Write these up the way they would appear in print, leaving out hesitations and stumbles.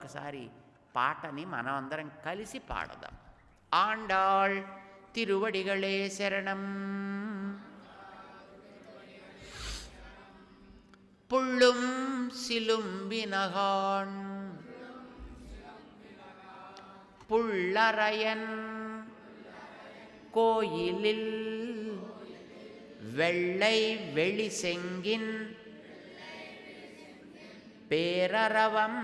ఒకసారి పాటని మనం అందరం కలిసి పాడదాం. ఆండాళ్ తిరువడిగళే శరణం. புள்ளும் சிலும்பினகான் புள்ளரையன் கோயிலில் வெள்ளை வெளி செங்கின் பேரரவம்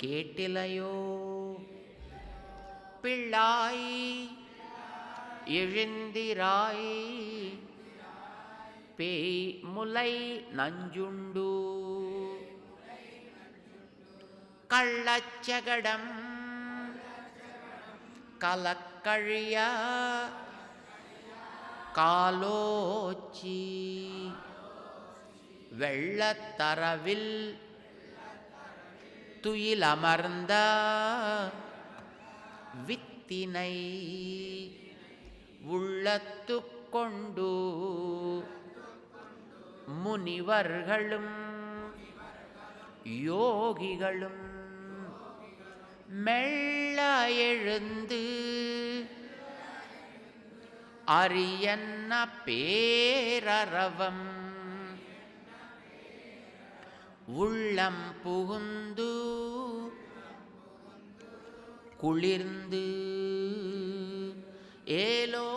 கேட்டிலையோ. பிள்ளாய் எழுந்திராய் பேய் முலை நஞ்சுண்டு கள்ளச்சகடம் கலக்கழிய காலோச்சி வெள்ளத்தரவில் துயிலமர்ந்த வித்தினை உள்ளத்து கொண்டு முனிவர்களும் யோகிகளும் மெல்ல எழுந்து அரியன்ன பேரரவம் உள்ளம் புகுந்து குளிர்ந்து ஏலோ